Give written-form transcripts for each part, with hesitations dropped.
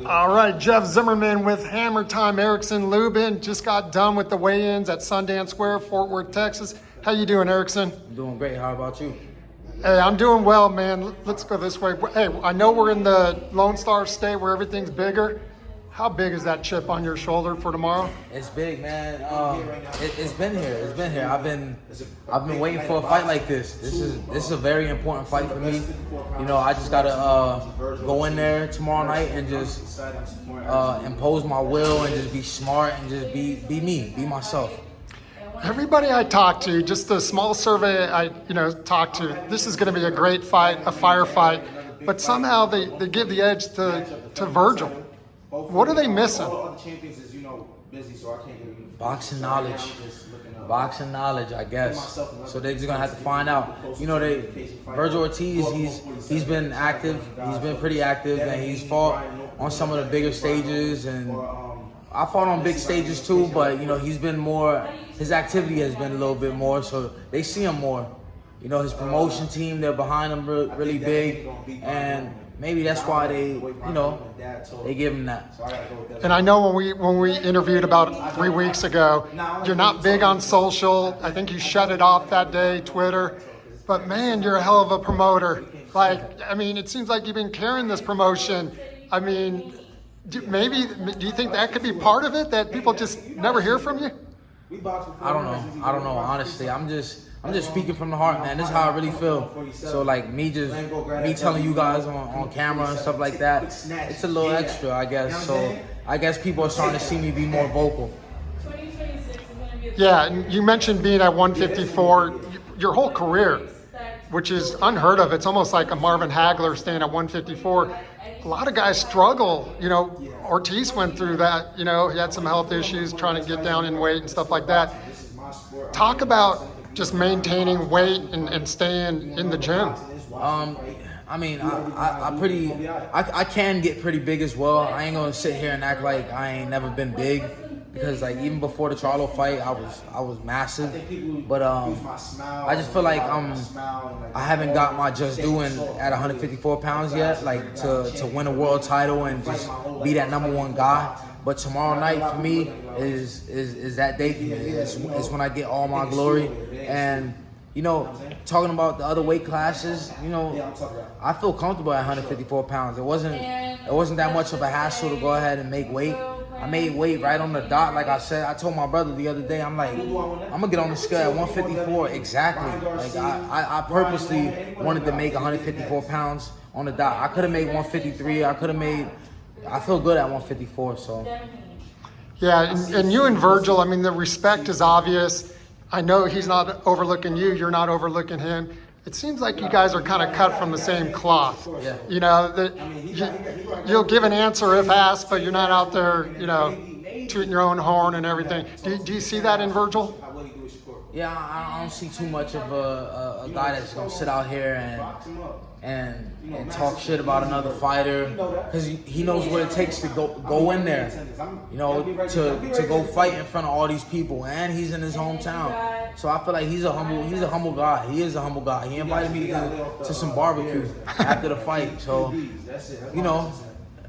All right, Jeff Zimmerman with Hammer Time. Erickson, Lubin just got done with the weigh-ins at Sundance Square, Fort Worth, Texas. How you doing, Erickson? I'm doing great. How about you? Hey, I'm doing well, man. Let's go this way. Hey, I know we're in the Lone Star State where everything's bigger. How big is that chip on your shoulder for tomorrow? It's big, man. It's been here. It's been here. I've been waiting for a fight like this. This is a very important fight for me. You know, I just gotta go in there tomorrow night and just impose my will and just be smart and just be me, be myself. Everybody I talked to, just the small survey I talked to, this is going to be a great fight, a firefight, but somehow they give the edge to Vergil. What are they missing? Boxing knowledge. Boxing knowledge, I guess. So they're just gonna have to find out. You know, Vergil Ortiz, he's been active. He's been pretty active, and he's fought on some of the bigger stages. And I fought on big stages too, but you know, he's been more. His activity has been a little bit more, so they see him more. You know, his promotion team, they're behind him really big, and maybe that's why they give him that. And I know when we interviewed about 3 weeks ago, you're not big on social. I think you shut it off that day, Twitter. But man, you're a hell of a promoter. Like, I mean, it seems like you've been carrying this promotion. I mean, do you think that could be part of it, that people just never hear from you? I don't know. Honestly, I'm just speaking from the heart, man. This is how I really feel. So like me telling you guys on camera and stuff like that, it's a little extra, I guess. So I guess people are starting to see me be more vocal. Yeah, and you mentioned being at 154, your whole career, which is unheard of. It's almost like a Marvin Hagler staying at 154. A lot of guys struggle. You know, Ortiz went through that. You know, he had some health issues trying to get down in weight and stuff like that. Talk about just maintaining weight and staying in the gym. I mean, I can get pretty big as well. I ain't gonna sit here and act like I ain't never been big, because like even before the Charlo fight, I was massive. But I just feel like I haven't got my just doing at 154 pounds yet, like to win a world title and just be that #1 guy. But tomorrow night for me is that day for me. It's when I get all my glory. And you know, talking about the other weight classes, you know, I feel comfortable at 154 pounds. It wasn't that much of a hassle to go ahead and make weight. I made weight right on the dot. Like I said, I told my brother the other day, I'm like, I'm gonna get on the scale at 154 exactly. Like I purposely wanted to make 154 pounds on the dot. I could have made 153. I feel good at 154. So. Yeah, and you and Vergil, I mean, the respect is obvious. I know he's not overlooking you. You're not overlooking him. It seems like you guys are kind of cut from the same cloth. Yeah. You know, you'll give an answer if asked, but you're not out there, you know, tooting your own horn and everything. Do you see that in Vergil? Yeah, I don't see too much of a guy that's gonna sit out here and talk shit about another fighter, because he knows what it takes to go in there, you know, to go fight in front of all these people, and he's in his hometown. So I feel like he's a humble guy. He is a humble guy. He invited me to some barbecue after the fight. So, you know,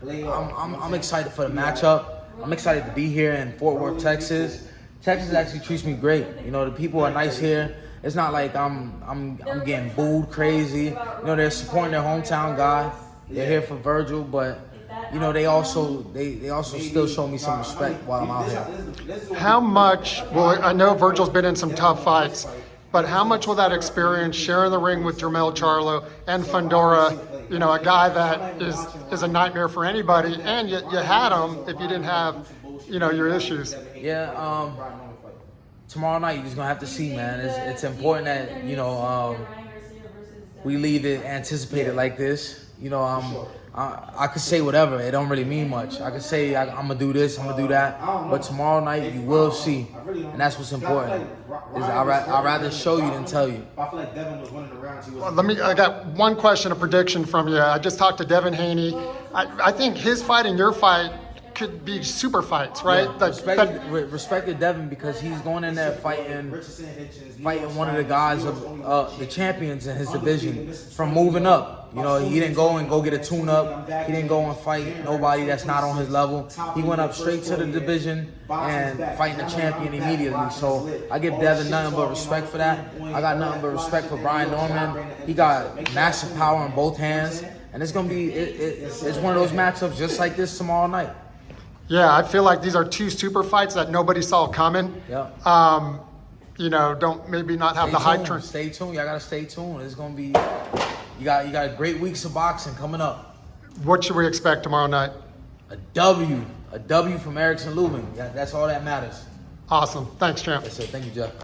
I'm excited for the matchup. I'm excited to be here in Fort Worth, Texas. Texas actually treats me great. You know, the people are nice here. It's not like I'm getting booed crazy. You know, they're supporting their hometown guy. They're here for Vergil, but you know, they also still show me some respect while I'm out here. How much? Well, I know Vergil's been in some tough fights, but how much will that experience, sharing the ring with Jermell Charlo and Fundora, you know, a guy that is a nightmare for anybody, and you had him if you didn't have, you know, your issues. Yeah, tomorrow night you're just gonna have to see, man. It's important that, you know, we leave it anticipated like this. You know, I could say whatever. It don't really mean much. I could say I'm gonna do this, I'm gonna do that, but tomorrow night you will see, and that's what's important. I'd rather show you than tell you. Well, I got one question, a prediction from you. I just talked to Devin Haney. I think his fight and your fight could be super fights, right? Yeah, respect to Devin because he's going in there fighting one of the guys of the champions in his division from moving up. You know, he didn't go and get a tune-up. He didn't go and fight nobody that's not on his level. He went up straight to the division and fighting the champion immediately. So I give Devin nothing but respect for that. I got nothing but respect for Brian Norman. He got massive power in both hands. And it's going to be it's one of those matchups just like this tomorrow night. Yeah, I feel like these are two super fights that nobody saw coming. Yeah. You know, don't maybe not have the hype train. Stay tuned. Y'all got to stay tuned. It's going to be you got great weeks of boxing coming up. What should we expect tomorrow night? A W from Erickson Lubin. Yeah, that's all that matters. Awesome. Thanks, champ. Yes, sir. Thank you, Jeff.